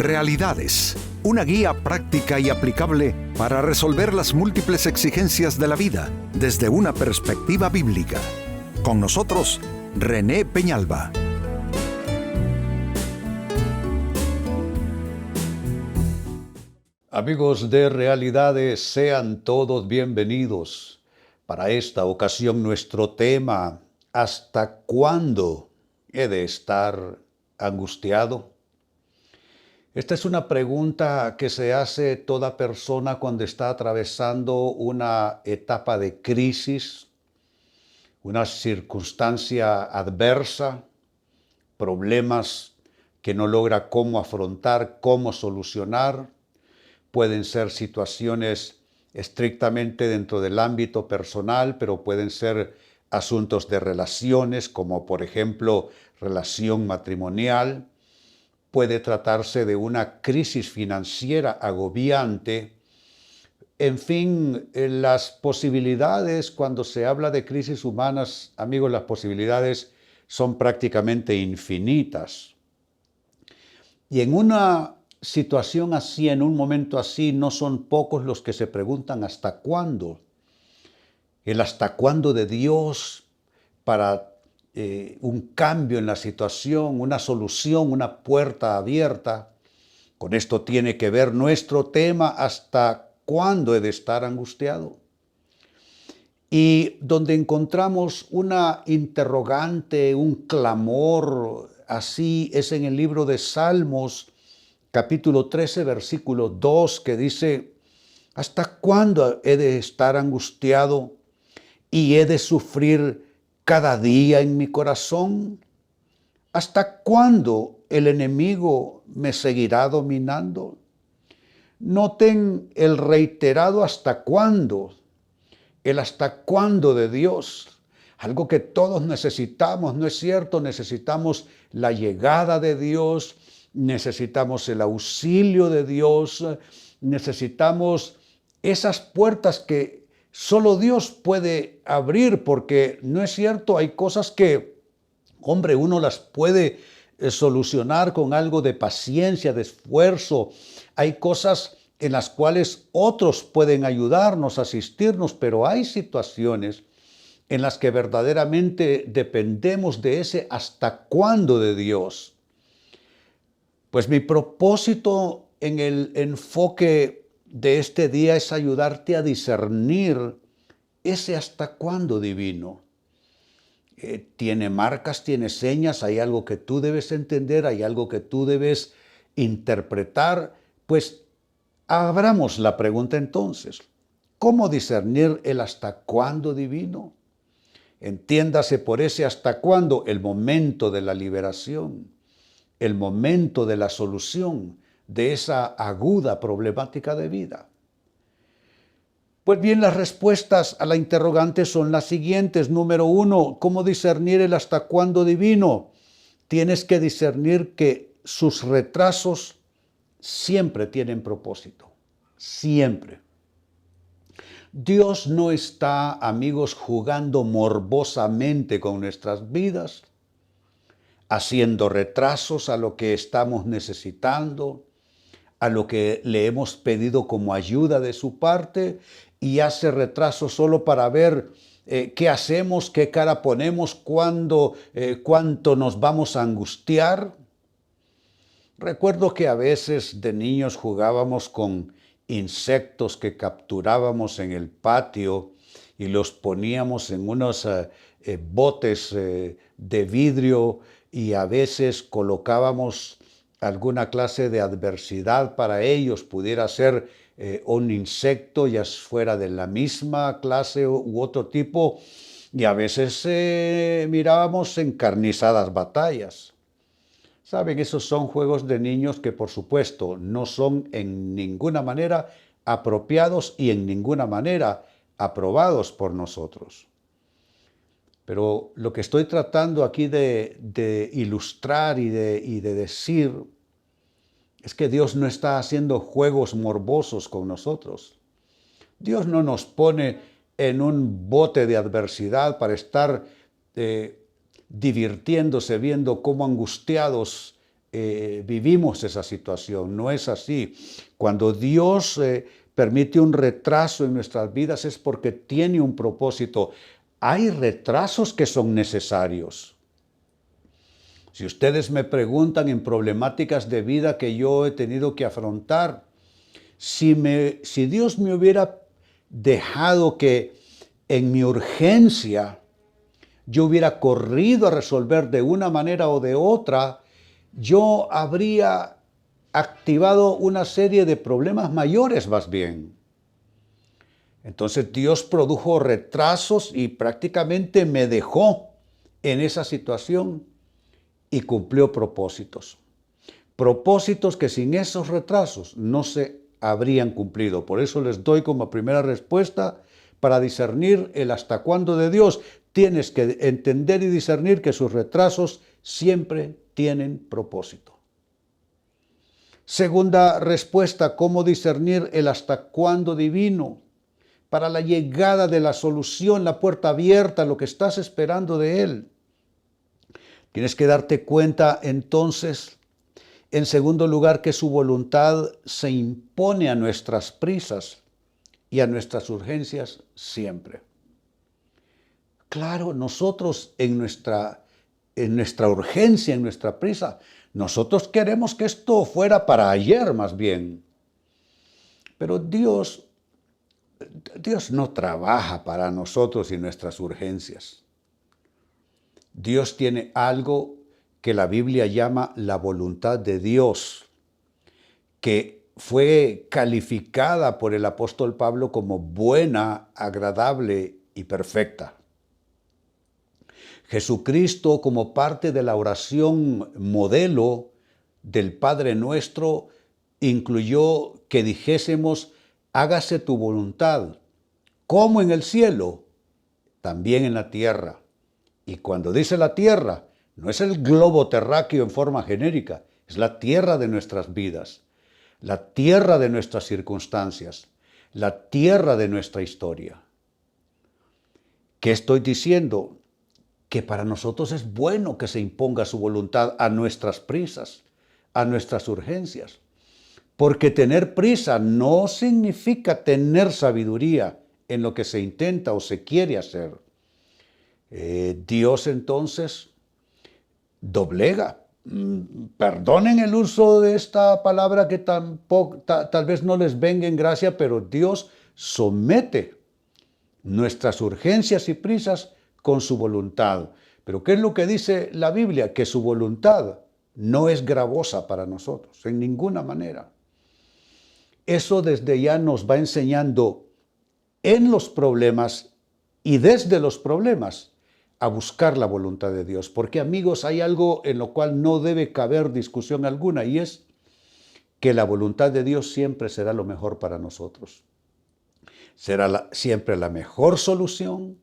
Realidades, una guía práctica y aplicable para resolver las múltiples exigencias de la vida desde una perspectiva bíblica. Con nosotros, René Peñalba. Amigos de Realidades, sean todos bienvenidos. Para esta ocasión nuestro tema, ¿hasta cuándo he de estar angustiado? Esta es una pregunta que se hace toda persona cuando está atravesando una etapa de crisis, una circunstancia adversa, problemas que no logra cómo afrontar, cómo solucionar. Pueden ser situaciones estrictamente dentro del ámbito personal, pero pueden ser asuntos de relaciones, como por ejemplo relación matrimonial. Puede tratarse de una crisis financiera agobiante. En fin, las posibilidades, cuando se habla de crisis humanas, amigos, las posibilidades son prácticamente infinitas. Y en una situación así, en un momento así, no son pocos los que se preguntan ¿hasta cuándo? El hasta cuándo de Dios para un cambio en la situación, una solución, una puerta abierta. Con esto tiene que ver nuestro tema, ¿hasta cuándo he de estar angustiado? Y donde encontramos una interrogante, un clamor, así es en el libro de Salmos, capítulo 13, versículo 2, que dice, ¿hasta cuándo he de estar angustiado y he de sufrir cada día en mi corazón? ¿Hasta cuándo el enemigo me seguirá dominando? Noten el reiterado hasta cuándo, el hasta cuándo de Dios. Algo que todos necesitamos, ¿no es cierto? Necesitamos la llegada de Dios, necesitamos el auxilio de Dios, necesitamos esas puertas que solo Dios puede abrir, porque no es cierto, hay cosas que, hombre, uno las puede solucionar con algo de paciencia, de esfuerzo. Hay cosas en las cuales otros pueden ayudarnos, asistirnos, pero hay situaciones en las que verdaderamente dependemos de ese hasta cuándo de Dios. Pues mi propósito en el enfoque de este día es ayudarte a discernir ese hasta cuándo divino. Tiene marcas, tiene señas, hay algo que tú debes entender, hay algo que tú debes interpretar. Pues abramos la pregunta entonces. ¿Cómo discernir el hasta cuándo divino? Entiéndase por ese hasta cuándo el momento de la liberación, el momento de la solución de esa aguda problemática de vida. Pues bien, las respuestas a la interrogante son las siguientes. Número 1, ¿cómo discernir el hasta cuándo divino? Tienes que discernir que sus retrasos siempre tienen propósito, siempre. Dios no está, amigos, jugando morbosamente con nuestras vidas, haciendo retrasos a lo que estamos necesitando, a lo que le hemos pedido como ayuda de su parte, y hace retrasos solo para ver qué hacemos, qué cara ponemos, cuánto nos vamos a angustiar. Recuerdo que a veces de niños jugábamos con insectos que capturábamos en el patio y los poníamos en unos botes de vidrio, y a veces colocábamos alguna clase de adversidad para ellos, pudiera ser un insecto ya fuera de la misma clase u otro tipo, y a veces mirábamos encarnizadas batallas. Saben, esos son juegos de niños que por supuesto no son en ninguna manera apropiados y en ninguna manera aprobados por nosotros. Pero lo que estoy tratando aquí de ilustrar y de decir es que Dios no está haciendo juegos morbosos con nosotros. Dios no nos pone en un bote de adversidad para estar divirtiéndose, viendo cómo angustiados vivimos esa situación. No es así. Cuando Dios permite un retraso en nuestras vidas es porque tiene un propósito. Hay retrasos que son necesarios. Si ustedes me preguntan en problemáticas de vida que yo he tenido que afrontar, si Dios me hubiera dejado que en mi urgencia yo hubiera corrido a resolver de una manera o de otra, yo habría activado una serie de problemas mayores más bien. Entonces Dios produjo retrasos y prácticamente me dejó en esa situación y cumplió propósitos. Propósitos que sin esos retrasos no se habrían cumplido. Por eso les doy como primera respuesta, para discernir el hasta cuándo de Dios, tienes que entender y discernir que sus retrasos siempre tienen propósito. Segunda respuesta, ¿cómo discernir el hasta cuándo divino? Para la llegada de la solución, la puerta abierta, lo que estás esperando de Él. Tienes que darte cuenta entonces, en segundo lugar, que su voluntad se impone a nuestras prisas y a nuestras urgencias siempre. Claro, nosotros en nuestra urgencia, en nuestra prisa, nosotros queremos que esto fuera para ayer más bien. Pero Dios no trabaja para nosotros y nuestras urgencias. Dios tiene algo que la Biblia llama la voluntad de Dios, que fue calificada por el apóstol Pablo como buena, agradable y perfecta. Jesucristo, como parte de la oración modelo del Padre Nuestro, incluyó que dijésemos, hágase tu voluntad, como en el cielo, también en la tierra. Y cuando dice la tierra, no es el globo terráqueo en forma genérica, es la tierra de nuestras vidas, la tierra de nuestras circunstancias, la tierra de nuestra historia. ¿Qué estoy diciendo? Que para nosotros es bueno que se imponga su voluntad a nuestras prisas, a nuestras urgencias. Porque tener prisa no significa tener sabiduría en lo que se intenta o se quiere hacer. Dios entonces doblega. Perdonen el uso de esta palabra que tal vez no les venga en gracia, pero Dios somete nuestras urgencias y prisas con su voluntad. Pero ¿qué es lo que dice la Biblia? Que su voluntad no es gravosa para nosotros, en ninguna manera. Eso desde ya nos va enseñando en los problemas y desde los problemas a buscar la voluntad de Dios. Porque, amigos, hay algo en lo cual no debe caber discusión alguna, y es que la voluntad de Dios siempre será lo mejor para nosotros. Será siempre la mejor solución,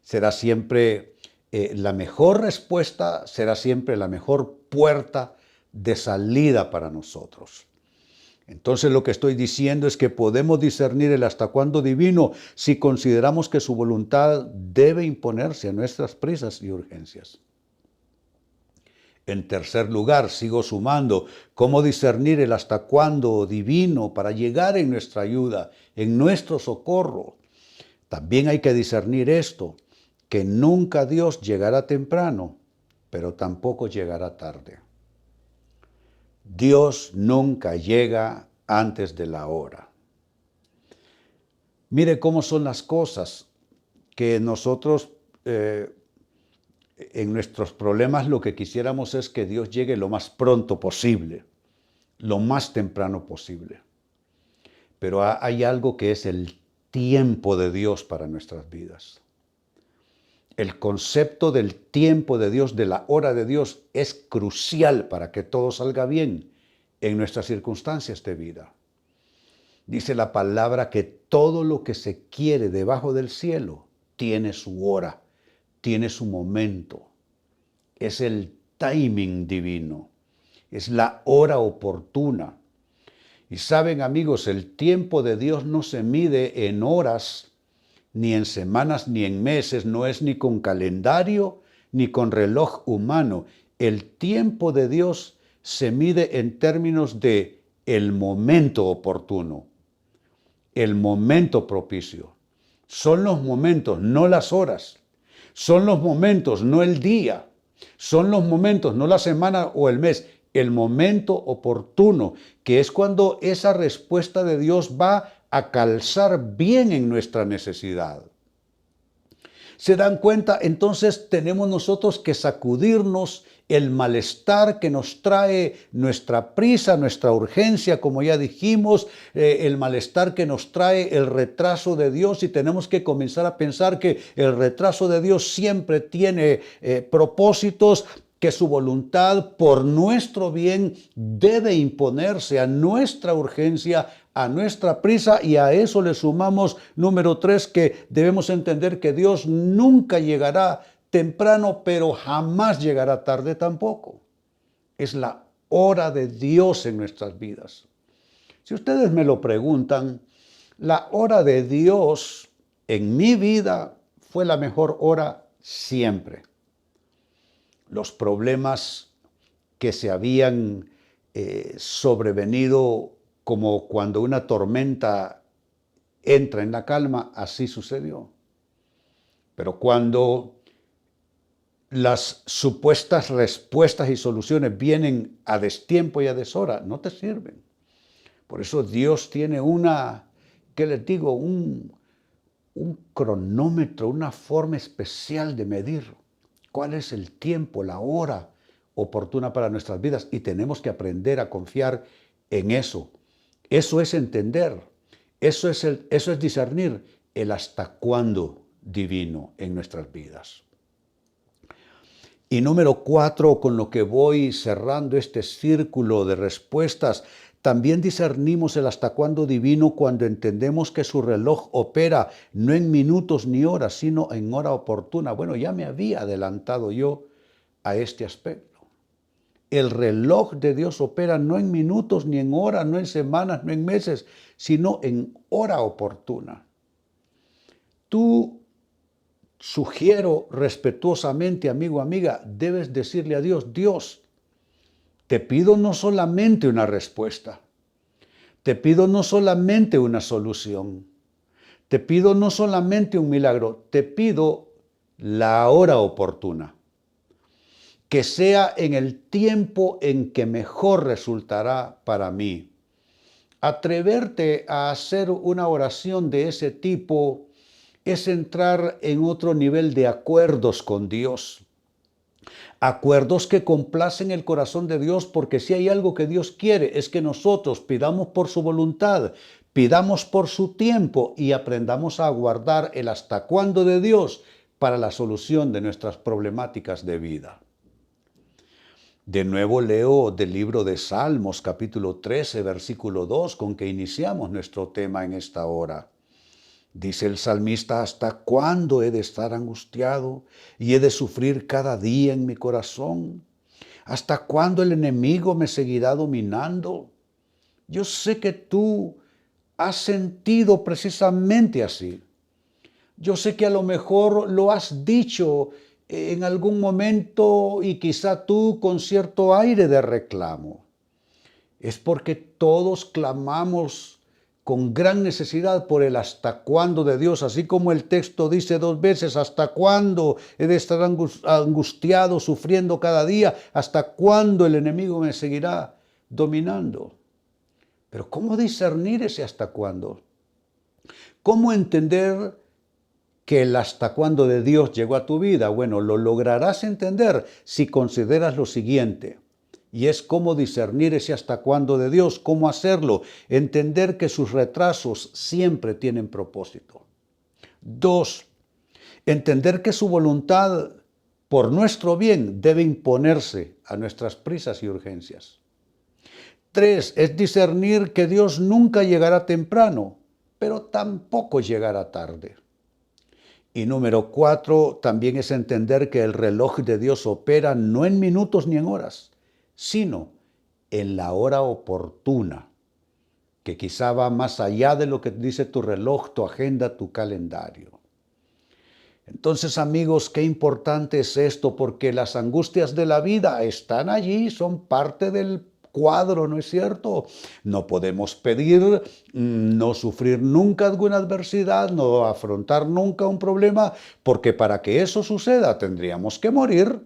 será siempre la mejor respuesta, será siempre la mejor puerta de salida para nosotros. Entonces lo que estoy diciendo es que podemos discernir el hasta cuándo divino si consideramos que su voluntad debe imponerse a nuestras prisas y urgencias. En tercer lugar, sigo sumando, cómo discernir el hasta cuándo divino para llegar en nuestra ayuda, en nuestro socorro. También hay que discernir esto, que nunca Dios llegará temprano, pero tampoco llegará tarde. Dios nunca llega antes de la hora. Mire cómo son las cosas, que nosotros en nuestros problemas lo que quisiéramos es que Dios llegue lo más pronto posible, lo más temprano posible. Pero hay algo que es el tiempo de Dios para nuestras vidas. El concepto del tiempo de Dios, de la hora de Dios, es crucial para que todo salga bien en nuestras circunstancias de vida. Dice la palabra que todo lo que se quiere debajo del cielo tiene su hora, tiene su momento. Es el timing divino, es la hora oportuna. Y saben, amigos, el tiempo de Dios no se mide en horas, ni en semanas, ni en meses, no es ni con calendario, ni con reloj humano. El tiempo de Dios se mide en términos de el momento oportuno, el momento propicio. Son los momentos, no las horas. Son los momentos, no el día. Son los momentos, no la semana o el mes. El momento oportuno, que es cuando esa respuesta de Dios va a calzar bien en nuestra necesidad. ¿Se dan cuenta? Entonces tenemos nosotros que sacudirnos el malestar que nos trae nuestra prisa, nuestra urgencia, como ya dijimos, el malestar que nos trae el retraso de Dios, y tenemos que comenzar a pensar que el retraso de Dios siempre tiene propósitos, que su voluntad por nuestro bien debe imponerse a nuestra urgencia, a nuestra prisa, y a eso le sumamos, número 3, que debemos entender que Dios nunca llegará temprano, pero jamás llegará tarde tampoco. Es la hora de Dios en nuestras vidas. Si ustedes me lo preguntan, la hora de Dios en mi vida fue la mejor hora siempre. Los problemas que se habían sobrevenido como cuando una tormenta entra en la calma, así sucedió. Pero cuando las supuestas respuestas y soluciones vienen a destiempo y a deshora, no te sirven. Por eso Dios tiene ¿qué les digo? Un cronómetro, una forma especial de medir cuál es el tiempo, la hora oportuna para nuestras vidas, y tenemos que aprender a confiar en eso. Eso es entender, eso es discernir el hasta cuándo divino en nuestras vidas. Y número 4, con lo que voy cerrando este círculo de respuestas, también discernimos el hasta cuándo divino cuando entendemos que su reloj opera no en minutos ni horas, sino en hora oportuna. Bueno, ya me había adelantado yo a este aspecto. El reloj de Dios opera no en minutos ni en horas, no en semanas, no en meses, sino en hora oportuna. Tú, sugiero respetuosamente, amigo, amiga, debes decirle a Dios: Dios, te pido no solamente una respuesta, te pido no solamente una solución, te pido no solamente un milagro, te pido la hora oportuna, que sea en el tiempo en que mejor resultará para mí. Atreverte a hacer una oración de ese tipo es entrar en otro nivel de acuerdos con Dios. Acuerdos que complacen el corazón de Dios, porque si hay algo que Dios quiere es que nosotros pidamos por su voluntad, pidamos por su tiempo y aprendamos a aguardar el hasta cuándo de Dios para la solución de nuestras problemáticas de vida. De nuevo leo del libro de Salmos, capítulo 13, versículo 2, con que iniciamos nuestro tema en esta hora. Dice el salmista: ¿hasta cuándo he de estar angustiado y he de sufrir cada día en mi corazón? ¿Hasta cuándo el enemigo me seguirá dominando? Yo sé que tú has sentido precisamente así. Yo sé que a lo mejor lo has dicho en algún momento, y quizá tú con cierto aire de reclamo. Es porque todos clamamos con gran necesidad por el hasta cuándo de Dios, así como el texto dice 2 veces: ¿hasta cuándo he de estar angustiado, sufriendo cada día? ¿Hasta cuándo el enemigo me seguirá dominando? Pero ¿cómo discernir ese hasta cuándo? ¿Cómo entender que el hasta cuándo de Dios llegó a tu vida? Bueno, lo lograrás entender si consideras lo siguiente. Y es cómo discernir ese hasta cuándo de Dios, cómo hacerlo, entender que sus retrasos siempre tienen propósito. 2, entender que su voluntad por nuestro bien debe imponerse a nuestras prisas y urgencias. 3, es discernir que Dios nunca llegará temprano, pero tampoco llegará tarde. Y número 4, también es entender que el reloj de Dios opera no en minutos ni en horas, sino en la hora oportuna, que quizá va más allá de lo que dice tu reloj, tu agenda, tu calendario. Entonces, amigos, qué importante es esto, porque las angustias de la vida están allí, son parte del cuadro, ¿no es cierto? No podemos pedir no sufrir nunca alguna adversidad, no afrontar nunca un problema, porque para que eso suceda tendríamos que morir,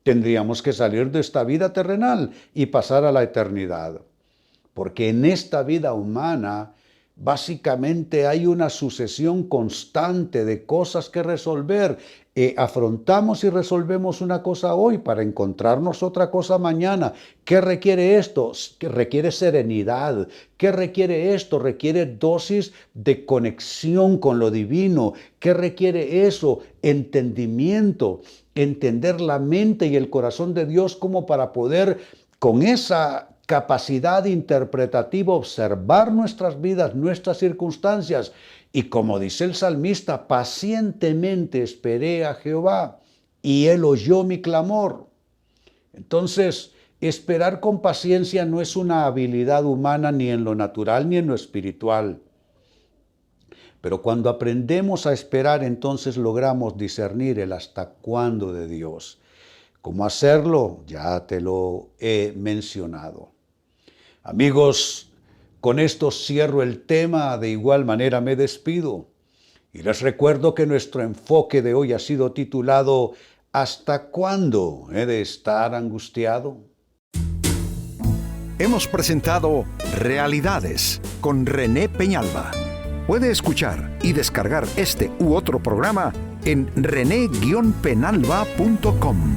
tendríamos que salir de esta vida terrenal y pasar a la eternidad. Porque en esta vida humana básicamente hay una sucesión constante de cosas que resolver. Afrontamos y resolvemos una cosa hoy para encontrarnos otra cosa mañana. ¿Qué requiere esto? ¿Qué requiere serenidad? ¿Qué requiere esto? Requiere dosis de conexión con lo divino. ¿Qué requiere eso? Entendimiento. Entender la mente y el corazón de Dios como para poder con esa capacidad interpretativa observar nuestras vidas, nuestras circunstancias. Y como dice el salmista, pacientemente esperé a Jehová y Él oyó mi clamor. Entonces, esperar con paciencia no es una habilidad humana ni en lo natural ni en lo espiritual. Pero cuando aprendemos a esperar, entonces logramos discernir el hasta cuándo de Dios. ¿Cómo hacerlo? Ya te lo he mencionado. Amigos, con esto cierro el tema, de igual manera me despido. Y les recuerdo que nuestro enfoque de hoy ha sido titulado ¿Hasta cuándo he de estar angustiado? Hemos presentado Realidades con René Peñalba. Puede escuchar y descargar este u otro programa en rene-penalba.com.